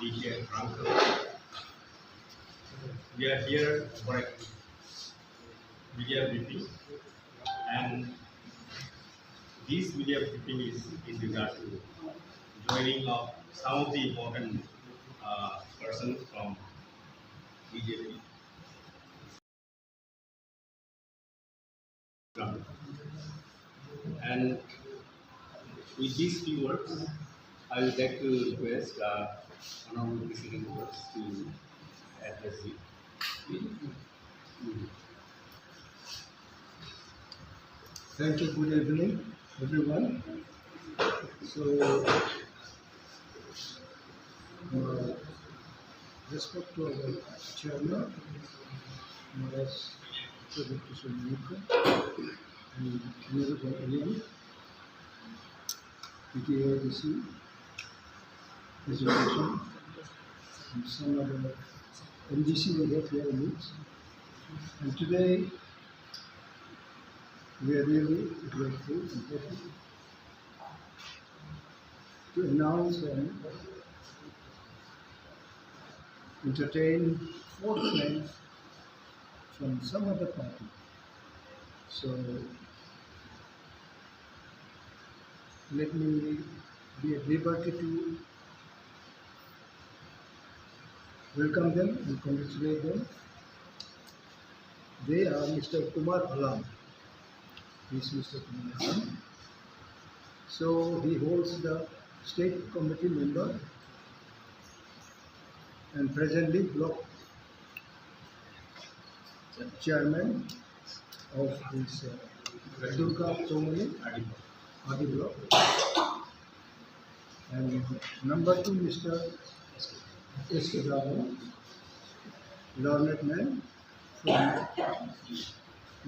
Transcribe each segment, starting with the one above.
DJ Franco. We are here for a media briefing, and this media briefing is in regard to joining of some of the important persons from BJP. And with these few words, I would like to request Honorable President to address you. Thank you. Good evening, everyone. So, respect to our chairman, Motha, and Honorable Ali, PTADC, Education, and some other MDC we have here in it. And today, we are really grateful and happy to announce and entertain 4 friends from some other party. So let me be at liberty to welcome them and congratulate them. They are Mr. Kumar Alam. This is Mr. Kumar Alam. So he holds the state committee member and presently block chairman of this Durga Chomani Adi block. And number 2, Mr. S.K. Rao, learned man from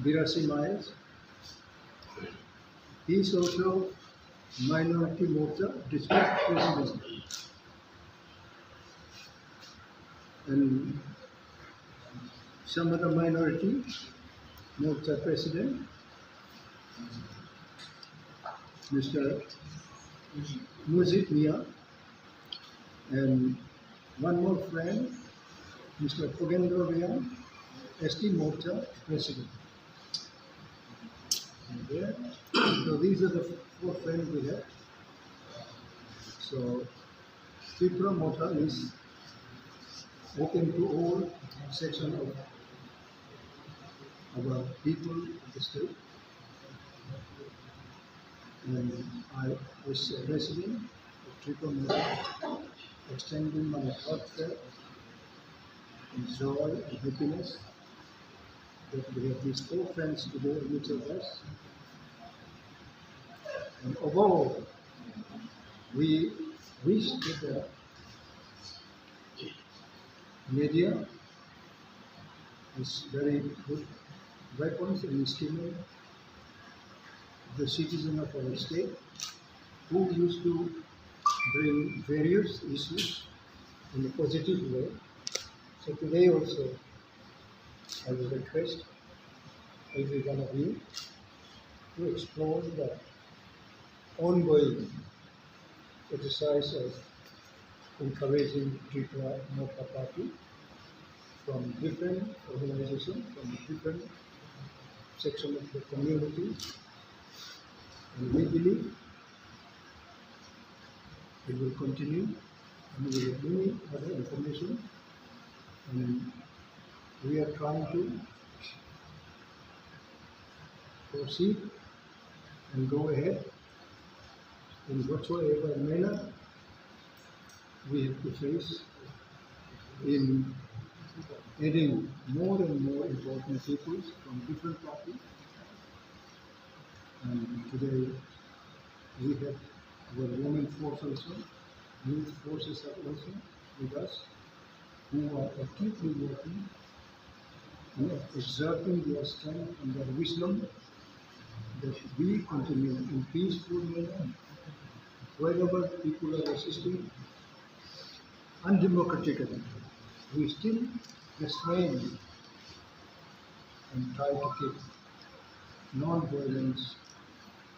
Birasi miles. He is also Minority Motha district president. And some other minority Motha president, Mr. Mujib Mia, and one more friend, Mr. Pogendra Rian, ST Motha president. Okay. So these are the 4 friends we have. So TIPRA Motha is open to all sections of our people of the state. And I was a resident of TIPRA Motha, extending my heartfelt joy and happiness that we have these 4 friends today in each of us. And above all, we wish that the media is very good weapons and instrument the citizen of our state who used to bring various issues in a positive way. So today also, I will request every one of you to explore the ongoing exercise of encouraging TIPRA Motha party from different organizations, from different sections of the community. And we believe it will continue, and we have many other information, and we are trying to proceed and go ahead in whatsoever manner we have to face in adding more and more important people from different parties. And today we have our women force also, youth forces are also with us, who are actively working and exerting their strength and their wisdom that we continue in peaceful manner wherever people are resisting undemocratically. We still restrain and try to keep non-violence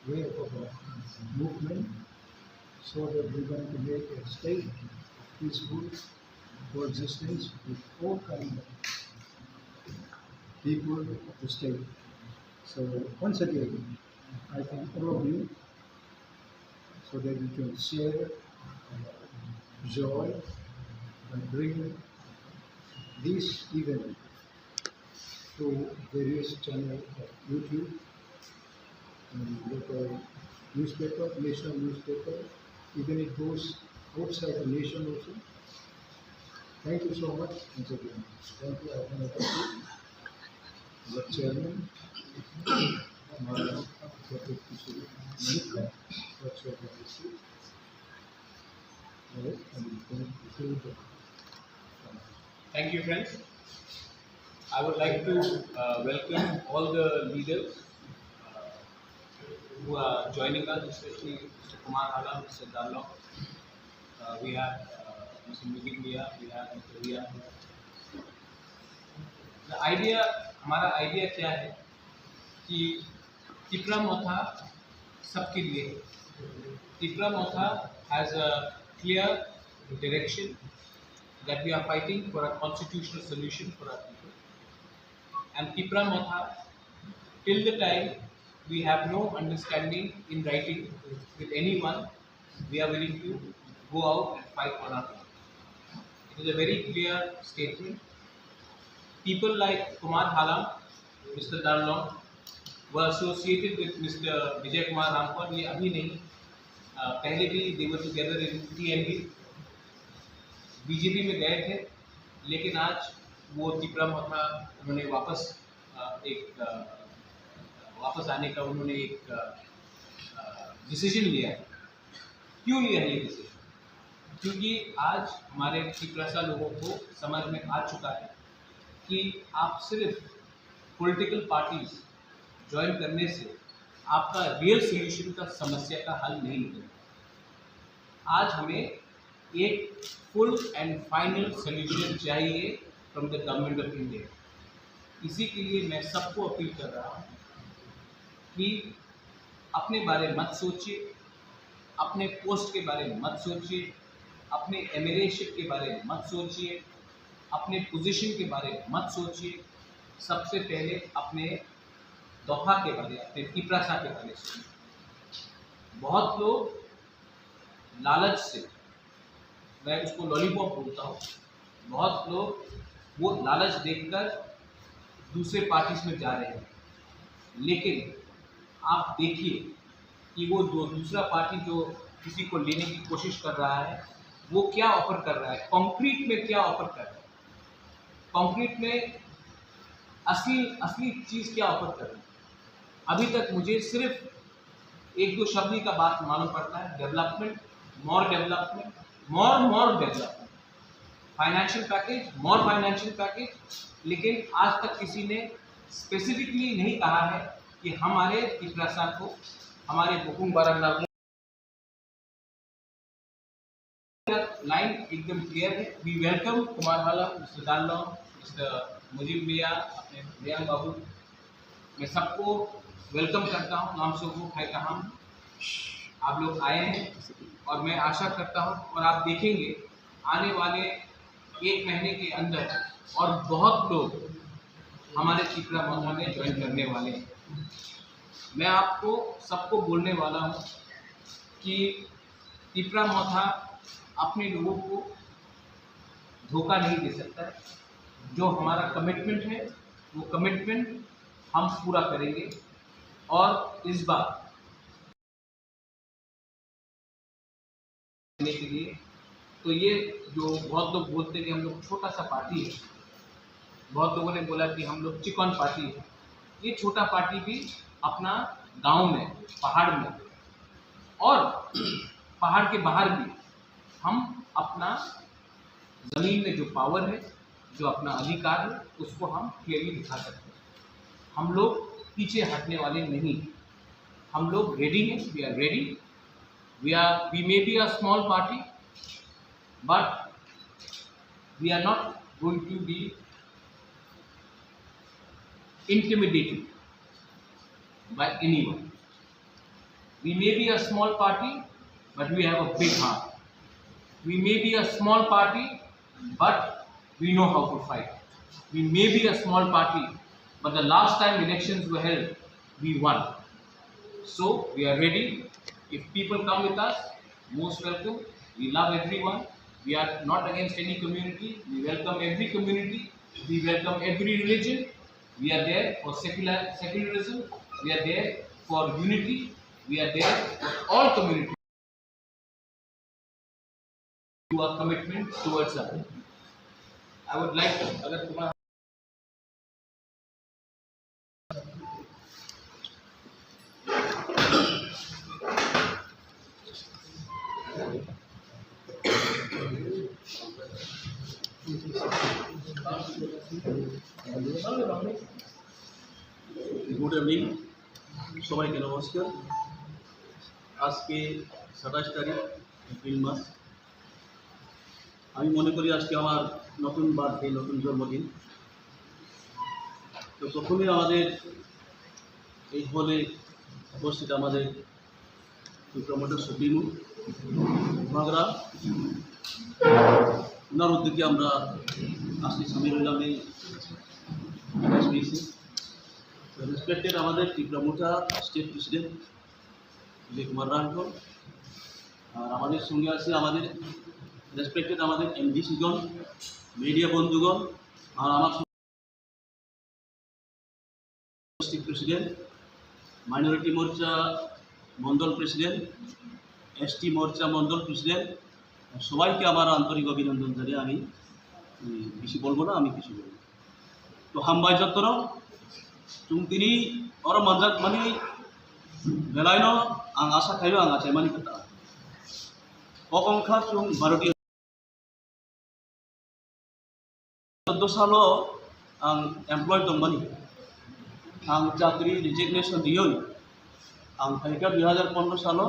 way of our movement so that we want to make a state of peaceful coexistence with all kinds of people of the state. So once again, I thank all of you so that we can share joy and bring this event to various channels of YouTube and local newspaper, national newspaper, even it goes outside the nation also. Thank you so much once again. Thank you, the chairman, Madam Dr. Motha, that's what I see. Right, and thank you. Thank you, friends. I would like to welcome all the leaders who are joining us, especially Mr. Kumar Hala, Mr. Darlong. We have Mr. Mujib Mia, we have Mr. Ria. The idea, हमारा idea क्या है कि तिपरा मोथा सबके लिए है. तिपरा मोथा has a clear direction that we are fighting for a constitutional solution for our people. And TIPRA Motha, till the time we have no understanding in writing with anyone, we are willing to go out and fight on our own. It is a very clear statement. People like Kumar Halam, Mr. Darlong, were associated with Mr. Vijay Kumar Rampal. ये अभी नहीं, पहले भी they were together in TNB. BJP में गए थे, लेकिन आज वो तिपरा मोथा उन्होंने वापस आने का उन्होंने एक डिसीजन लिया है. क्यों लिया है ये डिसीजन? क्योंकि आज हमारे तिपरासा लोगों को समझ में आ चुका है कि आप सिर्फ पॉलिटिकल पार्टीज ज्वाइन करने से आपका रियल सोल्यूशन का समस्या का हल नहीं निकलेगा. आज हमें एक फुल एंड फाइनल सोल्यूशन चाहिए from the government of India. इसी के लिए मैं सबको अपील कर रहा हूँ कि अपने बारे मत सोचिए, अपने पोस्ट के बारे में मत सोचिए, अपने एमएलएशिप के बारे में मत सोचिए, अपने पोजीशन के बारे में मत सोचिए. सबसे पहले अपने दोहा के बारे, अपने तिपरासा के बारे में सोचिए. बहुत लोग लालच से, मैं उसको लॉलीपॉप बोलता हूँ, बहुत लोग वो लालच देखकर दूसरे पार्टीज में जा रहे हैं. लेकिन आप देखिए कि वो दूसरा पार्टी जो किसी को लेने की कोशिश कर रहा है वो क्या ऑफर कर रहा है, कंक्रीट में क्या ऑफर कर रहा है, कंक्रीट में असली चीज़ क्या ऑफर कर रहा है. अभी तक मुझे सिर्फ एक दो शब्द ही का बात मालूम पड़ता है. डेवलपमेंट, मोर डेवलपमेंट, मोर डेवलपमेंट, फाइनेंशियल पैकेज, मोर फाइनेंशियल पैकेज. लेकिन आज तक किसी ने स्पेसिफिकली नहीं कहा है कि हमारे तिपरासा को, हमारे बुकुंग बारंदार लाइन एकदम क्लियर है. वी वेलकम कुमार हाला, मिस्टर दानलॉन्ग, मिस्टर मुजीब मिया, अपने रियान बाबू. मैं सबको वेलकम करता हूँ. नाम से वो है कहाँ आप लोग आए हैं और मैं आशा करता हूँ और आप देखेंगे आने वाले एक महीने के अंदर और बहुत लोग हमारे तिपरा मोथा में ज्वाइन करने वाले हैं. मैं आपको सबको बोलने वाला हूँ कि तिपरा मोथा अपने लोगों को धोखा नहीं दे सकता है. जो हमारा कमिटमेंट है वो कमिटमेंट हम पूरा करेंगे. और इस बार के लिए तो ये जो बहुत लोग बोलते हैं कि हम लोग छोटा सा पार्टी है, बहुत लोगों ने बोला कि हम लोग चिकन पार्टी है. ये छोटा पार्टी भी अपना गांव में, पहाड़ में और पहाड़ के बाहर भी हम अपना ज़मीन में जो पावर है, जो अपना अधिकार है, उसको हम क्लियरली दिखा सकते हैं. हम लोग पीछे हटने वाले नहीं. हम लोग रेडी हैं. We are ready. We may be a small party but we are not going to be intimidated by anyone. We may be a small party, but we have a big heart. We may be a small party, but we know how to fight. We may be a small party, but the last time elections were held, we won. So we are ready. If people come with us, most welcome. We love everyone. We are not against any community. We welcome every community. We welcome every religion. We are there for secularism. We are there for unity. We are there for all communities to our commitment towards us. I would like to, अगर तुम्हारा good evening, সবাইকে নমস্কার। আজকে 27 তারিখ April মাস। আমি মনে করি আজকে আমার নতুন বার্থডে, নতুন জন্মদিন। তো প্রথমে আমাদের এই হলে উপস্থিত আমাদের প্রমোটার সুপ্রিমো মাগরা, ওনার উদ্যোগে আমরা আজকে সামিল হলাম এই এসপিসি। রেসপেক্টেড আমাদের ত্রিপুরা মোথা স্টেট প্রেসিডেন্ট বিজয় কুমার রানকর, আর আমাদের সঙ্গে আছে আমাদের রেসপেক্টেড আমাদের এমডিসিগণ, মিডিয়া বন্ধুগণ, আর আমার ডিস্ট্রিক্ট প্রেসিডেন্ট, মাইনরিটি মোর্চা মণ্ডল প্রেসিডেন্ট, এসটি মোর্চা মণ্ডল প্রেসিডেন্ট, সবাইকে আমার আন্তরিক অভিনন্দন জানিয়ে আমি বেশি বলবো না, আমি কিছু বলবো। তো হামবাই যত্ন chung tini orang manjat mani belaino ang asa kayo ang acai mani kata pokong kha chung Bharatiya 14 salo ang employed dong mani ang chakri resignation diyoi ang phaika 2015 salo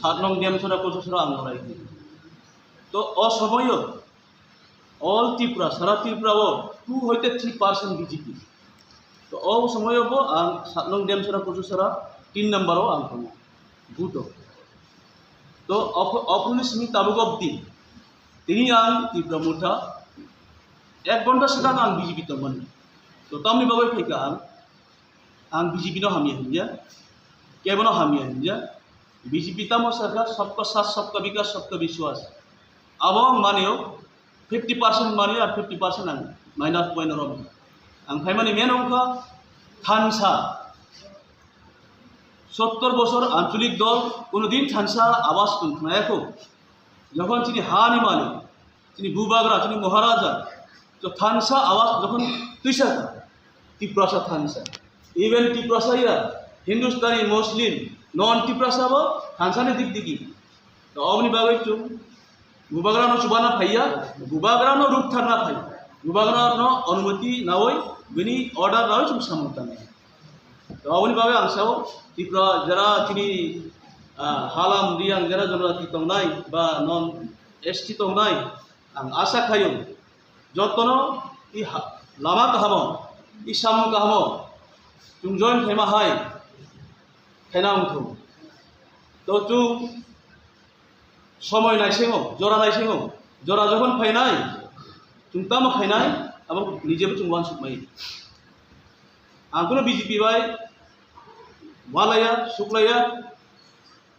7 nong diam sora pososora ang norai to o somoyo all Tripura sara Tripura o 2 hoite 3% BJP তো ও সময় হবো আং 7 নং dam সরা প্রসেসরা 3 নম্বরও আং কম বুটো তো অপুনি সিমি তাবুগবদি তিনি আং ত্রিপুরা মোথা 1 ঘন্টা সিগাং আং বিজেপি তমান তো তামনি বাবাই ফাইকা আং বিজেপি নো হামিয়া হিনজা কেবনো হামিয়া হিনজা বিজেপি তামো সরকার সবকা সাথ সবকা বিকাশ সবকা বিশ্বাস আবং মানেও 50% মানে আর 50% আং মাইনাস পয়েন্ট রম ang faimani men ongkha thansa 70 বছর আঞ্চলিক দল কোনদিন থানসা আবাস খুনায়াকো যখন তিনি হানি মানে তিনি ভূবাগরা তিনি মহারাজা তো থানসা আবাস যখন তুইসা ত্রিপ্রাসা থানসা ইভেন ত্রিপ্রাসাইরা হিন্দুস্তানি মুসলিম নন ত্রিপ্রাসা বো থানসানি দিক দিকি তো অমনি বাগৈ চুম ভূবাগরানো সুবানা ফাইয়া ভূবাগরানো রূপ থানা ফাই ভূবাগরানো অনুমতি নাওই बिनी ऑर्डर राव चुम समर्थन तो अवनी बाबे आंसाव त्रिपुरा जरा चिनी हालाम रियां जरा जनजाति तंगनाय बा नन एसटी तंगनाय आं आशा खायो जतनो इ लामा काहामो इ साम काहामो चुम जॉइन फेमा हाय फेनांगथु तो चुम समय नायसेङो जरा जखन फायनाय चुम ताम फायनाय अब निजेबो चुम वान सुकमाय आंखोनो बीजेपी बाय वालाया सुक्लाया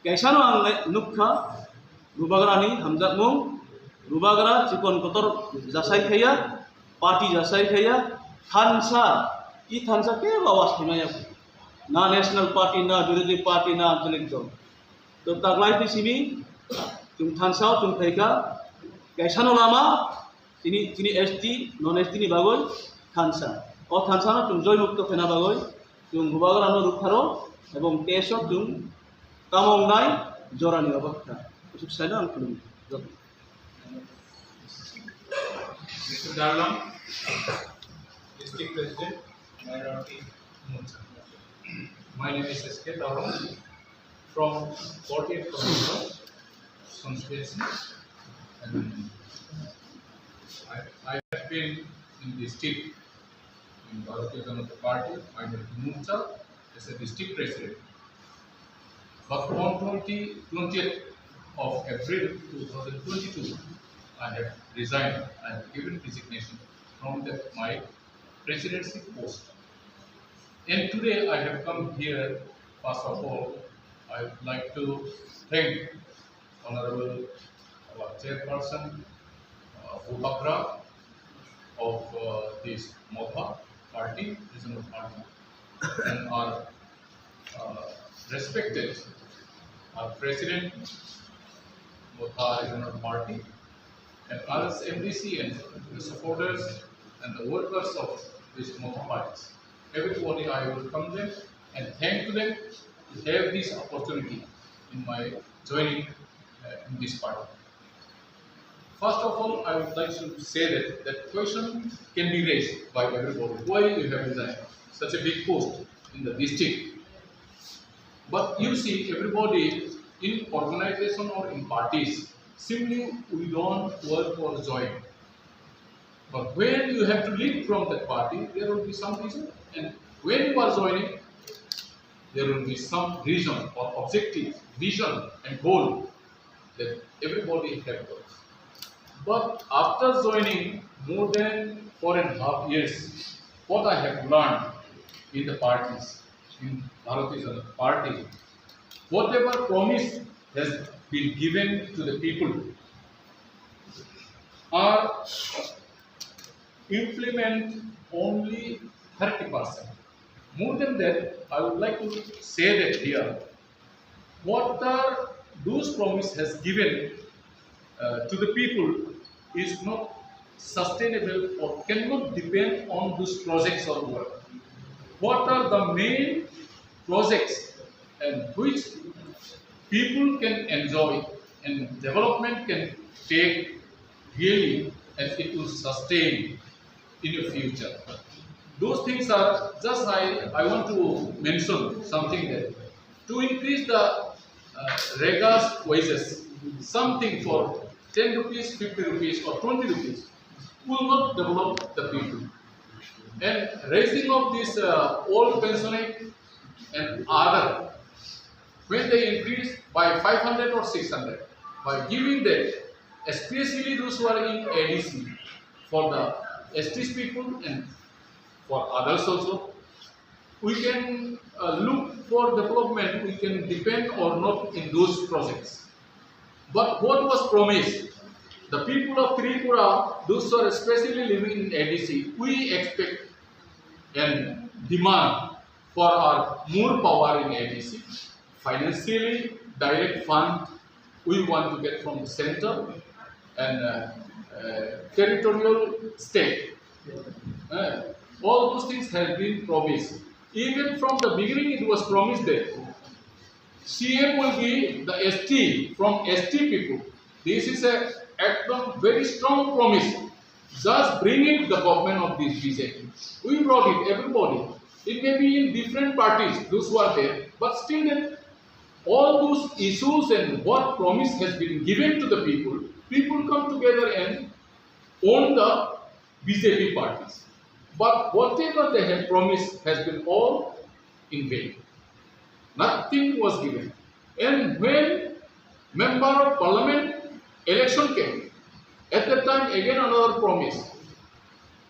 कैसानो आं नुखा रुबागरानि हामजाकमुं रुबागरा चिकन कतर जासाय खाया पार्टी जासाय खाया थानसा इ थानसा के आवाज थमाया ना नेशनल पार्टी ना विरोधी पार्टी ना आंचलिक दल तो तागलाय तिसिमी चुम थानसाव चुम थाइका कैसानो लामा তিনি এসটি নন এসটি নি বাগৈ থানসা ও থানসানো চুম জয় মুক্ত ফেনা বাগৈ চুম ভুবাগরানো রূপথারো এবং তেসো চুম কামংনাই জরানি অবস্থা কিছু সাইনা আং খুলুম Mr. Darlam, District President, Minority Motha. My name is S.K. Darlam from 40th Commission Constituency. I have been in the district in Bharatiya Janata Party, Minority Motha, as a district president. But on 20th of April 2022, I have resigned and given resignation from my presidency post. And today I have come here. First of all, I would like to thank Honorable our Chairperson Motha of this Motha party, regional party, and our respected our President Motha regional party, and us MDC and the supporters and the workers of this Motha parties. Everybody, I welcome them and thank them to have this opportunity in my joining in this party. First of all, I would like to say that that question can be raised by everybody. Why you have resigned such a big post in the district? But you see, everybody in organization or in parties, simply we don't work for join. But when you have to leave from that party, there will be some reason. And when you are joining, there will be some reason or objective, vision and goal that everybody have got. But after joining more than 4.5 years, what I have learned in the parties, in Bharatiya Janata Party, whatever promise has been given to the people are implement only 30%. More than that, I would like to say that here, what are those promise has given to the people is not sustainable or cannot depend on those projects or work. What are the main projects and which people can enjoy and development can take really and it will sustain in your future. Those things are just I want to mention something that to increase the regas wages, something for 10 rupees, 50 rupees or 20 rupees will not develop the people. And raising of this old pensionate and other, when they increase by 500 or 600, by giving that, especially those who are in ADC, for the STs people and for others also, we can look for development, we can depend or not in those projects. But what was promised? The people of Tripura, those who are especially living in ADC, we expect and demand for our more power in ADC. Financially, direct fund we want to get from the center and territorial state. All those things have been promised. Even from the beginning, it was promised that CM will be the ST from ST people. This is a very strong promise. Just bring it the government of this BJP. We brought it, everybody. It may be in different parties, those who are there, but still then all those issues and what promise has been given to the people, people come together and own the BJP parties. But whatever they have promised has been all in vain. Nothing was given. And when member of parliament election came, at that time again another promise.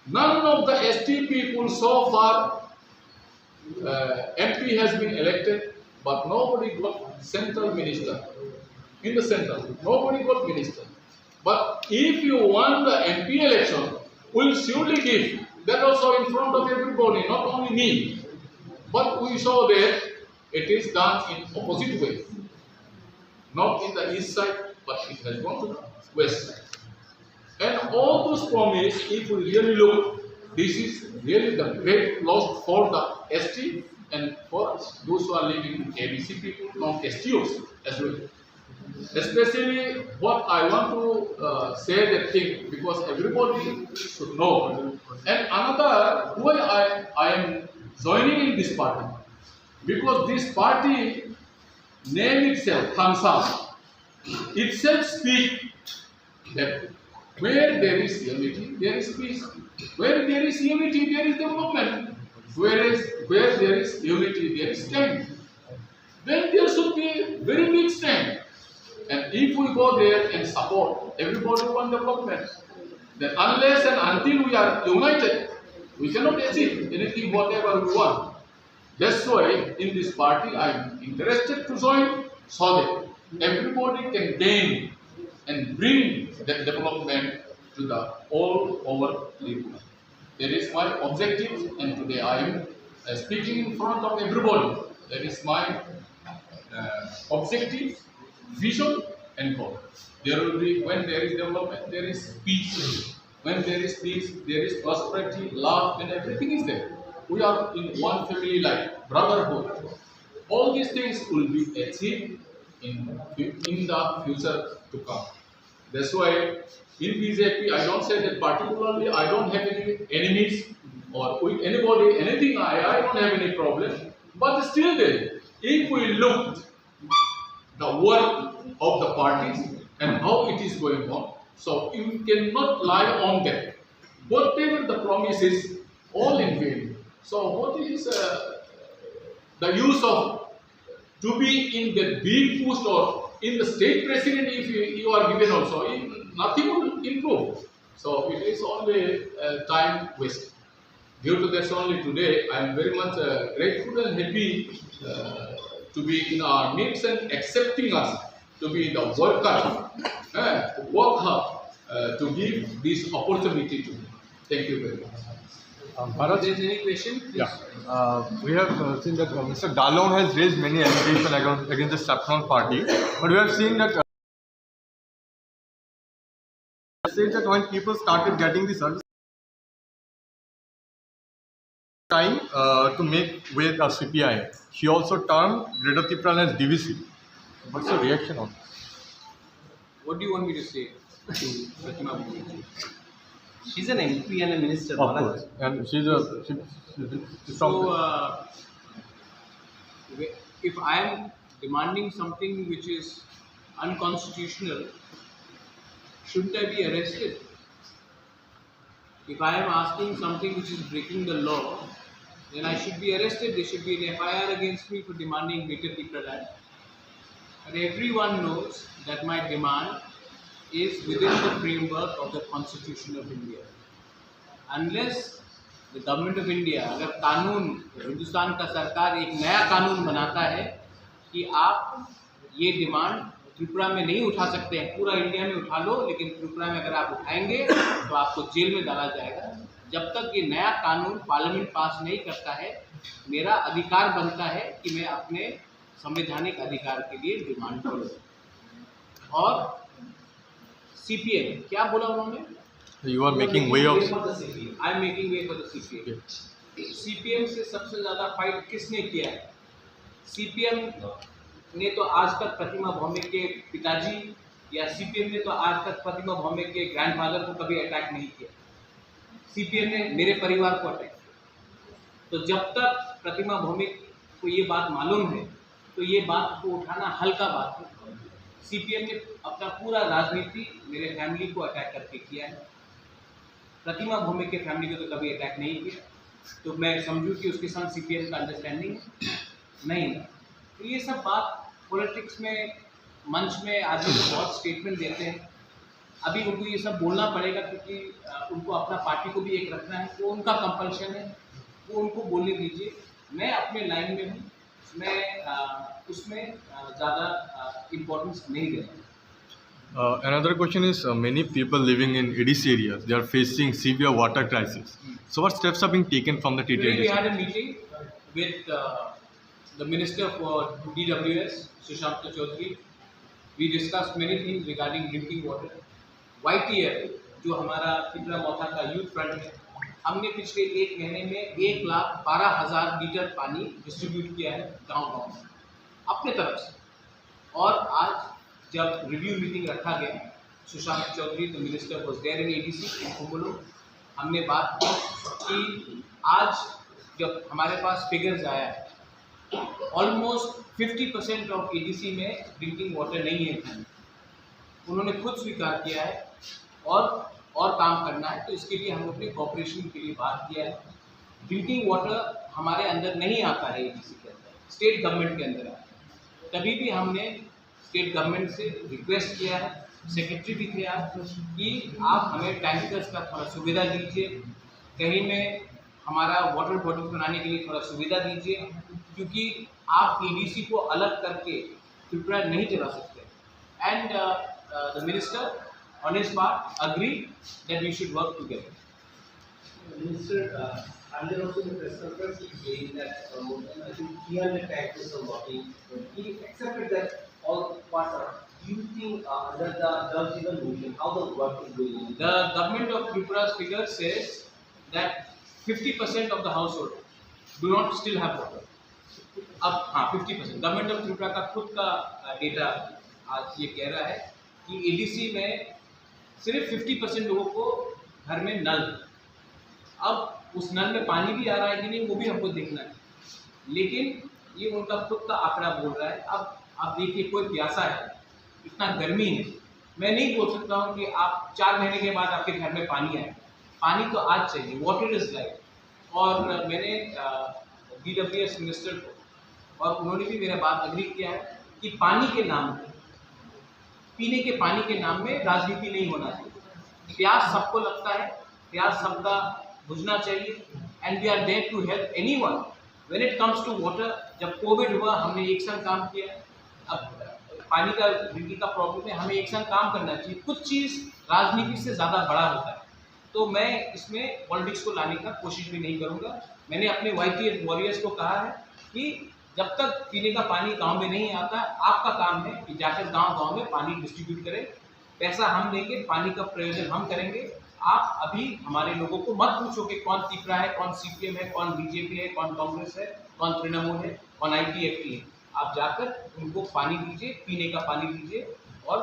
None of the ST people so far MP has been elected, but nobody got central minister. In the center, nobody got minister. But if you want the MP election, we'll surely give. That also in front of everybody, not only me. But we saw that it is done in opposite way. Not in the east side, but it has gone to the west side. And all those promises, if we really look, this is really the great loss for the ST and for those who are living in ABC people, non-STOs as well. Especially what I want to say that thing, because everybody should know. And another, why I am joining in this party, because this party name itself, Thamsa, itself speaks that where there is unity, there is peace. Where there is unity, there is development. Where there is unity, there is strength. Then there should be very big strength. And if we go there and support, everybody want development. Then unless and until we are united, we cannot achieve anything whatever we want. That's why in this party I am interested to join so that everybody can gain and bring that development to the all over Tripura. That is my objective, and today I am speaking in front of everybody. That is my objective, vision, and goal. There will be, when there is development, there is peace. When there is peace, there is prosperity, love, and everything is there. We are in one family life, brotherhood. All these things will be achieved in the future to come. That's why in BJP, I don't say that particularly I don't have any enemies or with anybody, anything, I don't have any problem. But still then, if we look the work of the parties and how it is going on, so you cannot lie on them. Whatever the promise is, all in vain. So what is the use of to be in the big post or in the state president if you are given also? Nothing will improve. So it is only time waste. Due to that only today, I am very much grateful and happy to be in our midst and accepting us to be the worker, to work hard to give this opportunity to me. Thank you very much. If there is any question, please. Yeah. We have seen that Mr. Dalon has raised many allegations against the Saffron party, but we have seen that said that when people started getting the service, trying to make with a CPI, he also termed Greater TIPRA as DVC. What's your reaction on this? What do you want me to say to Pratima Bhumi? She's an MP and a minister. Of course, and she's So, if I am demanding something which is unconstitutional, shouldn't I be arrested? If I am asking something which is breaking the law, then I should be arrested. There should be an FIR against me for demanding Greater TIPRA land. And everyone knows that my demand is within the framework of the Constitution of India. Unless the government of India, अगर कानून हिंदुस्तान का सरकार एक नया कानून बनाता है कि आप ये डिमांड त्रिपुरा में नहीं उठा सकते हैं, पूरा इंडिया में उठा लो, लेकिन त्रिपुरा में अगर आप उठाएंगे तो आपको जेल में डाला जाएगा। जब तक ये नया कानून पार्लियामेंट पास नहीं करता है, मेरा अधिकार बनता है कि मैं अपने संवैधानिक अधिकार के लिए डिमांड करूँ। और CPM क्या बोला उन्होंने? You are making way of. I am making way for the CPM. CPM से सबसे ज़्यादा फाइट किसने किया है? CPM ने तो आज तक प्रतिमा भौमिक के पिताजी या CPM ने तो आज तक प्रतिमा भौमिक के ग्रैंडफादर को कभी अटैक नहीं किया। CPM ने मेरे परिवार को अटैक किया। तो जब तक प्रतिमा भौमिक को ये बात मालूम है, तो ये बात को उठाना हल्का बात है। CPM ने अपना पूरा राजनीति मेरे फैमिली को अटैक करके किया है। प्रतिमा भौमिक के फैमिली को तो कभी अटैक नहीं किया, तो मैं समझूं कि उसके साथ CPM का अंडरस्टैंडिंग नहीं है। तो ये सब बात पॉलिटिक्स में मंच में आदमी बहुत स्टेटमेंट देते हैं। अभी उनको ये सब बोलना पड़ेगा क्योंकि उनको अपना पार्टी को भी एक रखना है, वो उनका कंपल्शन है, वो उनको बोलने दीजिए। मैं अपने लाइन में हूँ, मैं उसमें ज़्यादा इम्पोर्टेंस नहीं दे रहा। Another question is many people living in EDC areas, they are facing severe water crisis. So what steps are being taken from the Today we TTID? had a meeting with the Minister for DWS, Sushant Chaudhary. We discussed many things regarding drinking water. YTF, जो हमारा TIPRA Motha का youth front है, हमने पिछले एक महीने में 1,12,000 litre पानी डिस्ट्रीब्यूट किया है गांव-गांव में अपने तरफ से। और आज जब रिव्यू मीटिंग रखा गया, Sushant Chaudhary the minister was there in ADC in कुंबलो, हमने बात की कि आज जब हमारे पास फिगर्स आया है, ऑलमोस्ट 50% ऑफ ADC में ड्रिंकिंग वाटर नहीं है। उन्होंने खुद स्वीकार किया है और काम करना है, तो इसके लिए हम अपने कॉपरेशन के लिए बात किया है। ड्रिंकिंग वाटर हमारे अंदर नहीं आता है ADC के अंदर, स्टेट गवर्नमेंट के अंदर आता है। तभी भी हमने स्टेट गवर्नमेंट से रिक्वेस्ट किया है, सेक्रेटरी भी थे आप, कि आप हमें टैंकर्स का थोड़ा सुविधा दीजिए, कहीं में हमारा वाटर बॉडी बनाने के लिए थोड़ा सुविधा दीजिए, क्योंकि आप EDC को अलग करके त्रिपुरा नहीं चला सकते। And the minister on his part agreed that we should work together. Minister, earlier also in the press conference he claimed that more than I think 300 tankers are working. He accepted that all parts are. Do you think under the Jal Jeevan Mission, how the work is going on? The government of Tripura's figure says that 50% of the household do not still have water. अब हाँ 50% government of Tripura का खुद का data आज ये कह रहा है कि EDC में सिर्फ 50% लोगों को घर में नल, अब उस नल में पानी भी आ रहा है कि नहीं वो भी हमको देखना है, लेकिन ये उनका खुद का आंकड़ा बोल रहा है। अब आप देखिए कोई प्यासा है, इतना गर्मी है, मैं नहीं बोल सकता हूँ कि आप 4 महीने के बाद आपके घर में पानी आए, पानी तो आज चाहिए, वाटर इज लाइफ। और मैंने DWS मिनिस्टर को, और उन्होंने भी मेरा बात अग्री किया है कि पानी के नाम पे, पीने के पानी के नाम में राजनीति नहीं होना चाहिए। प्यास सबको लगता है, प्यास सबका बुझना चाहिए, and we are there to help anyone when it comes to water. जब कोविड हुआ हमने एक संग काम किया, अब पानी का ड्रिंकिंग का प्रॉब्लम है, हमें एक संग काम करना चाहिए। कुछ चीज़ राजनीति से ज़्यादा बड़ा होता है, तो मैं इसमें पॉलिटिक्स को लाने का कोशिश भी नहीं करूँगा। मैंने अपने YTF वॉरियर्स को कहा है कि जब तक पीने का पानी गांव में नहीं आता, आपका काम है कि जाकर गांव-गांव में पानी डिस्ट्रीब्यूट करें। पैसा हम देंगे, पानी का प्रयोजन हम करेंगे। आप अभी हमारे लोगों को मत पूछो कि कौन तिपरा है, कौन CPM है, कौन BJP है, कौन कांग्रेस है, कौन तृणमूल है, कौन ITFT है। आप जाकर उनको पानी दीजिए, पीने का पानी दीजिए और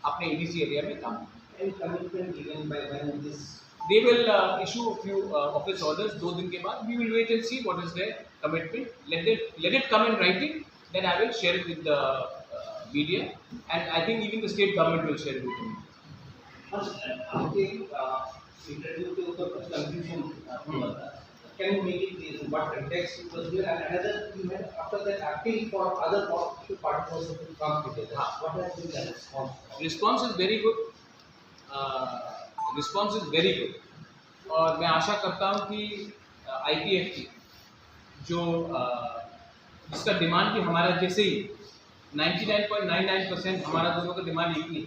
अपने EDC एरिया में काम कीजिए। They will issue a few office orders 2 दिन के बाद. We will wait and see what is their commitment. Let it come in writing. Then I will share it with the media, and I think even the state government will share it with me. आपके interview के ऊपर कुछ confusion हुआ था. Can you make it clear in what context was there? And another, you had after that appeal for other partners to come together. What has been the response? Response is very good. Response is very good, और मैं आशा करता हूँ कि IPFT जो जिसका demand भी हमारा जैसे ही 99.99% हमारा दोनों का डिमांड एक ही है,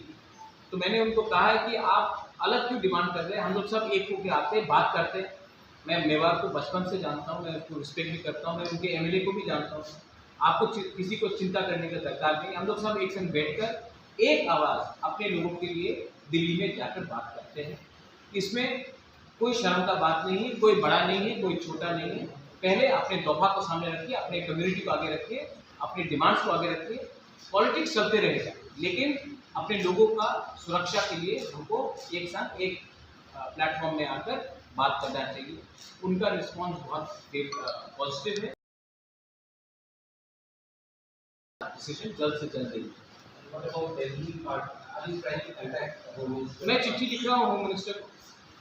तो मैंने उनको कहा है कि आप अलग क्यों डिमांड कर रहे हैं, हम लोग सब एक होकर आते हैं, बात करते हैं। मैं मेवाड़ को बचपन से जानता हूँ, मैं उसको रिस्पेक्ट भी करता हूँ, मैं उनके MLA को भी जानता हूँ। आपको किसी को चिंता करने का दरकार नहीं, हम लोग सब एक संग बैठकर एक आवाज़ अपने लोगों के लिए दिल्ली में जाकर बात करते हैं। इसमें कोई शर्म का बात नहीं है, कोई बड़ा नहीं है, कोई छोटा नहीं है। पहले अपने तोहफा को सामने रखिए, अपने कम्युनिटी को आगे रखिए, अपने डिमांड्स को आगे रखिए। पॉलिटिक्स चलते रहेगा, लेकिन अपने लोगों का सुरक्षा के लिए हमको एक साथ एक प्लेटफॉर्म में आकर बात करना चाहिए। उनका रिस्पॉन्स बहुत पॉजिटिव है। डिसीजन जल्द से जल्द देंगे। मैं चिट्ठी लिख रहा हूँ होम मिनिस्टर को,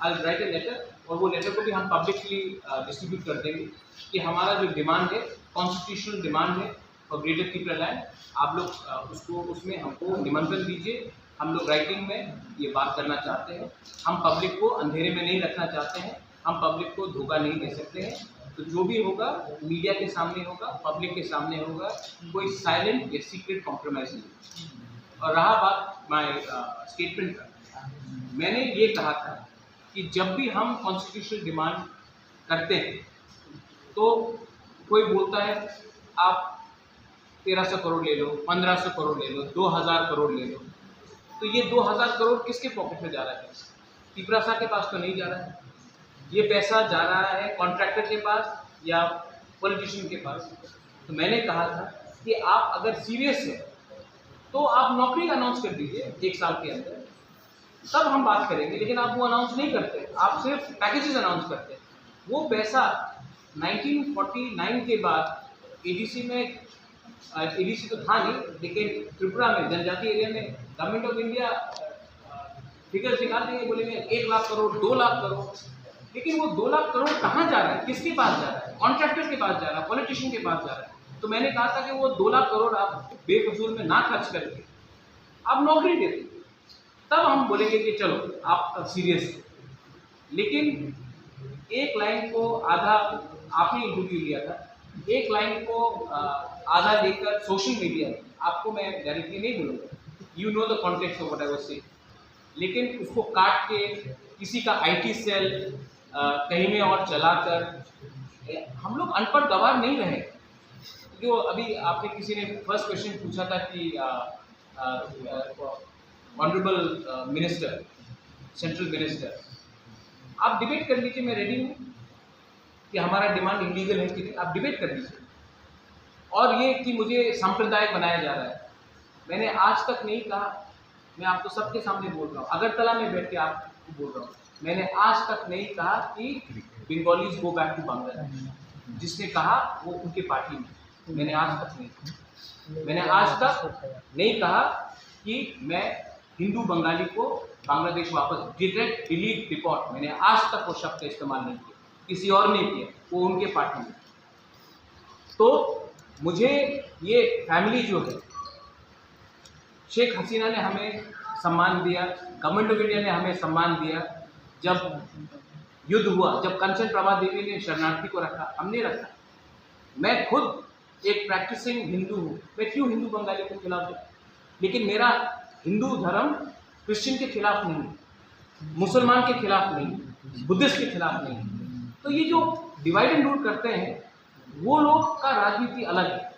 I will write a letter, और वो लेटर को भी हम पब्लिकली डिस्ट्रीब्यूट कर देंगे कि हमारा जो डिमांड है, कॉन्स्टिट्यूशनल डिमांड है फॉर ग्रेटर तिपरा लैंड, आप लोग उसको उसमें हमको निमंत्रण दीजिए। हम लोग राइटिंग में ये बात करना चाहते हैं। हम पब्लिक को अंधेरे में नहीं रखना चाहते हैं, हम पब्लिक को धोखा नहीं दे सकते हैं। तो जो भी होगा मीडिया के सामने होगा, पब्लिक के सामने होगा, कोई साइलेंट या सीक्रेट कॉम्प्रोमाइज़ नहीं। और रहा बात माय स्टेटमेंट का, मैंने ये कहा था कि जब भी हम कॉन्स्टिट्यूशनल डिमांड करते हैं तो कोई बोलता है आप 1300 करोड़ ले लो, 1500 करोड़ ले लो, 2000 करोड़ ले लो। तो ये 2000 करोड़ किसके पॉकेट में जा रहा है? तिपरा सा के पास तो नहीं जा रहा है। ये पैसा जा रहा है कॉन्ट्रैक्टर के पास या पॉलिटिशियन के पास। तो मैंने कहा था कि आप अगर सीरियस हैं तो आप नौकरी अनाउंस कर दीजिए 1 साल के अंदर, तब हम बात करेंगे। लेकिन आप वो अनाउंस नहीं करते, आप सिर्फ पैकेजेस अनाउंस करते हैं। वो पैसा 1949 के बाद EDC में, EDC तो था नहीं, लेकिन त्रिपुरा में जनजातीय एरिया में गवर्नमेंट ऑफ इंडिया फिगर्स निकाल देंगे, बोलेंगे 1 लाख करोड़, 2 लाख करोड़। लेकिन वो 2 लाख करोड़ कहाँ जा रहा है, किसके पास जा रहा है? कॉन्ट्रैक्टर के पास जा रहा है, पॉलिटिशियन के पास जा रहा है। तो मैंने कहा था कि वो 2 लाख करोड़ आप बेफजूल में ना खर्च करके आप नौकरी दे दें, तब हम बोलेंगे कि चलो आप सीरियस हैं। लेकिन एक लाइन को आधा आपने इंटरव्यू लिया था, एक लाइन को आधा लेकर सोशल मीडिया में, आपको मैं डायरेक्टली नहीं बोलूँगा, you know the context of what I was saying, लेकिन उसको काट के किसी का आईटी सेल कहीं में और चलाकर हम लोग अनपढ़ गवार नहीं रहे। जो अभी आपने किसी ने फर्स्ट क्वेश्चन पूछा था कि ऑनरेबल मिनिस्टर, सेंट्रल मिनिस्टर, आप डिबेट कर लीजिए, मैं रेडी हूँ कि हमारा डिमांड इलीगल है कि नहीं, आप डिबेट कर लीजिए। और ये कि मुझे सांप्रदायिक बनाया जा रहा है, मैंने आज तक नहीं कहा, मैं आपको सबके सामने बोल रहा हूँ, अगरतला में बैठ के आपको बोल रहा हूँ, मैंने आज तक नहीं कहा कि Bengalis go back to Bangladesh. जिसने कहा वो उनके पार्टी में, मैंने आज तक नहीं कहा। मैंने आज तक नहीं कहा कि मैं हिंदू बंगाली को बांग्लादेश वापस डायरेक्ट डिलीट रिपोर्ट, मैंने आज तक वो शब्द का इस्तेमाल नहीं किया, किसी और ने किया, वो उनके पार्टी में। तो मुझे ये फैमिली जो है, शेख हसीना ने हमें सम्मान दिया, गवर्नमेंट ऑफ इंडिया ने हमें सम्मान दिया, जब युद्ध हुआ, जब कंचन प्रभा देवी ने शरणार्थी को रखा, हमने रखा। मैं खुद एक प्रैक्टिसिंग हिंदू हूँ, मैं क्यों हिंदू बंगाली के खिलाफ जाऊँ? लेकिन मेरा हिंदू धर्म क्रिश्चियन के खिलाफ नहीं, मुसलमान के खिलाफ नहीं, बुद्धिस्ट के खिलाफ नहीं। तो ये जो डिवाइड एंड रूल करते हैं, वो लोग का राजनीति अलग है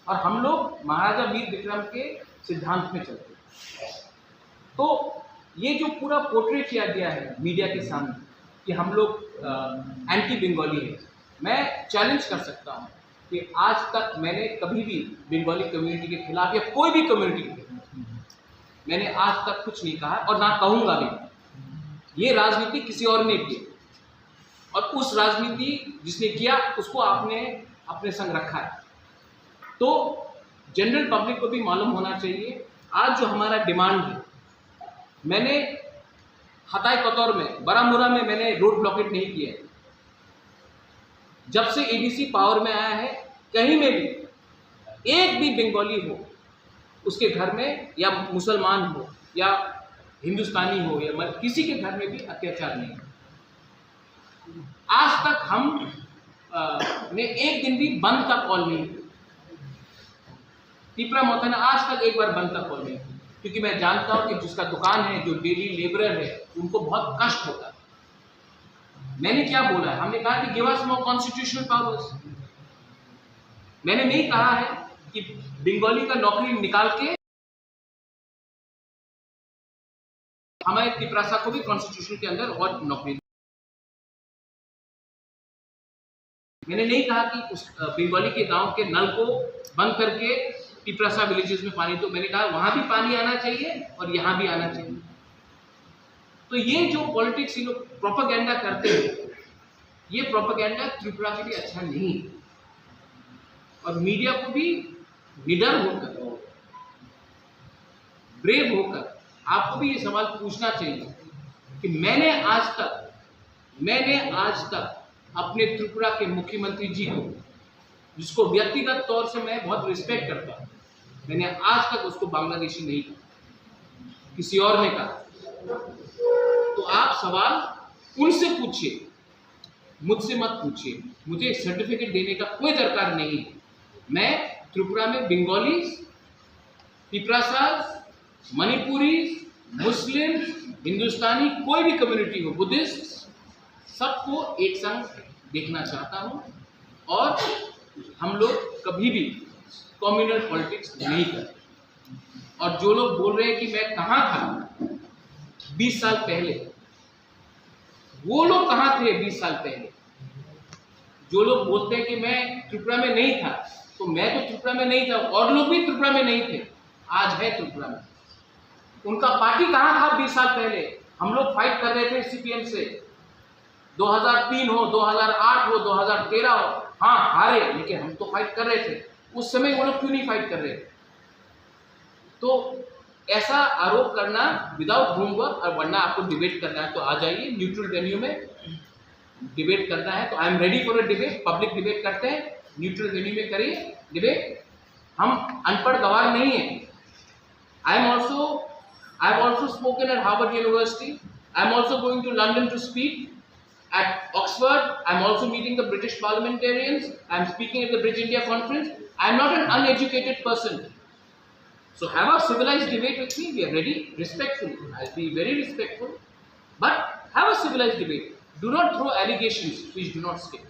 और हम लोग महाराजा वीर विक्रम के सिद्धांत में चलते हैं। तो ये जो पूरा पोर्ट्रेट किया गया है मीडिया के सामने कि हम लोग एंटी बंगाली है, मैं चैलेंज कर सकता हूँ कि आज तक मैंने कभी भी बंगाली कम्युनिटी के खिलाफ या कोई भी कम्युनिटी के खिलाफ मैंने आज तक कुछ नहीं कहा और ना कहूँगा भी। ये राजनीति किसी और ने की और उस राजनीति जिसने किया उसको आपने अपने संग रखा है। तो जनरल पब्लिक को भी मालूम होना चाहिए आज जो हमारा डिमांड है। मैंने हताई कतौर में, बारामूला में मैंने रोड ब्लॉकेट नहीं किया है। जब से एडीसी पावर में आया है, कहीं में भी एक भी बंगाली हो उसके घर में, या मुसलमान हो या हिंदुस्तानी हो या किसी के घर में भी अत्याचार नहीं है। आज तक हम ने एक दिन भी बंद का कॉल नहीं किया। टिपरा मोथा ने आज तक एक बार बंद का कॉल नहीं किया, क्योंकि मैं जानता हूं कि जिसका दुकान है, जो डेली लेबरर है, उनको बहुत कष्ट होता है। मैंने क्या बोला है? हमने कहा कि गिव अस मोर कॉन्स्टिट्यूशनल पावर्स। मैंने नहीं कहा है कि बंगाली का नौकरी निकाल के हमारे तिपरासा को भी कॉन्स्टिट्यूशन के अंदर और नौकरी। मैंने नहीं कहा कि उस बंगाली के गांव के नल को बंद करके तिपरासा विलेजेस में पानी दो। मैंने कहा वहां भी पानी आना चाहिए और यहां भी आना चाहिए। तो ये जो पॉलिटिक्स ये लोग प्रोपेगेंडा करते हैं, ये प्रोपेगेंडा त्रिपुरा के लिए अच्छा नहीं है। और मीडिया को भी निडर होकर, ब्रेव होकर आपको भी ये सवाल पूछना चाहिए कि मैंने आज तक अपने त्रिपुरा के मुख्यमंत्री जी को, जिसको व्यक्तिगत तौर से मैं बहुत रिस्पेक्ट करता हूँ, मैंने आज तक उसको बांग्लादेशी नहीं कहा, किसी और ने कहा। तो आप सवाल उनसे पूछिए, मुझसे मत पूछिए। मुझे सर्टिफिकेट देने का कोई दरकार नहीं है। मैं त्रिपुरा में बंगाली, तिपरासाज, मणिपुरी, मुस्लिम, हिंदुस्तानी, कोई भी कम्युनिटी हो, बुद्धिस्ट, सबको एक संग देखना चाहता हूँ। और हम लोग कभी भी कम्युनल पॉलिटिक्स नहीं करते। और जो लोग बोल रहे हैं कि मैं कहाँ था 20 साल पहले, वो लोग कहाँ थे 20 साल पहले? जो लोग बोलते हैं कि मैं त्रिपुरा में नहीं था, तो मैं तो त्रिपुरा में नहीं था, और लोग भी त्रिपुरा में नहीं थे, आज है त्रिपुरा में। उनका पार्टी कहाँ था 20 साल पहले? हम लोग फाइट कर रहे थे सीपीएम से, 2003 हो, 2008 हो, 2013 हो। हाँ हारे, लेकिन हम तो फाइट कर रहे थे। उस समय वो लोग क्यों नहीं फाइट कर रहे थे? तो ऐसा आरोप करना विदाउट होमवर्क, और वरना आपको डिबेट करना है तो आ जाइए, न्यूट्रल वेन्यू में डिबेट करना है तो I am ready for a debate, public debate करते हैं। न्यूट्रल वेन्यू में करिए डिबेट, हम अनपढ़ गवार नहीं है। I have also spoken at Harvard University. I am also going to London to speak. At Oxford, I am also meeting the British parliamentarians. I am speaking at the Bridge India conference. I am not an uneducated person. So have a civilized debate with me. We are ready, respectfully. I'll be very respectful. But have a civilized debate. Do not throw allegations which do not stick.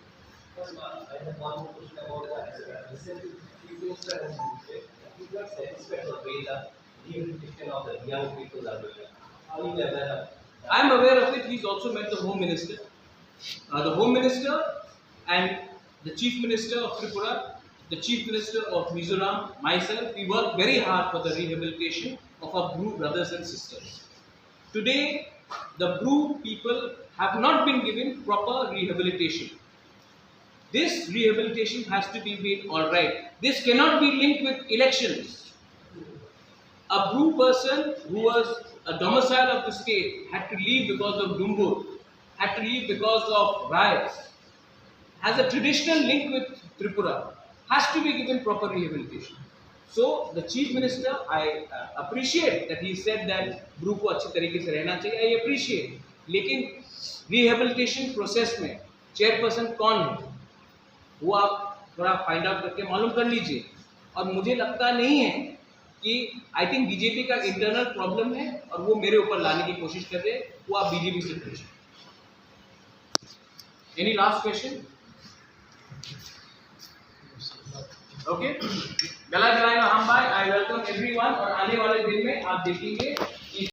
I have one more question about the recent Chief Minister has said that he is not satisfied with the way the rehabilitation of the young people are doing. Are you aware of that? I am aware of it. He's also met the Home Minister. The Home Minister and the Chief Minister of Tripura, the Chief Minister of Mizoram, myself, we work very hard for the rehabilitation of our Bru brothers and sisters. Today, the Bru people have not been given proper rehabilitation. This rehabilitation has to be made alright. This cannot be linked with elections. A Bru person who was a domicile of the state had to leave because of Dumbur, had to leave because of riots, has a traditional link with Tripura, has to be given proper rehabilitation. So the Chief Minister, I appreciate that he said that Bru को अच्छे तरीके से रहना चाहिए. I appreciate. लेकिन rehabilitation process में chairperson कौन है, वो आप थोड़ा फाइंड आउट करके मालूम कर लीजिए. और मुझे लगता नहीं है कि आई थिंक बीजेपी का इंटरनल प्रॉब्लम है और वो मेरे ऊपर लाने की कोशिश कर रहे हैं. वो आप बीजेपी से पूछिए. Any last question? ओके, गला गलाएगा हम भाई. I welcome everyone. और आने वाले दिन में आप देखेंगे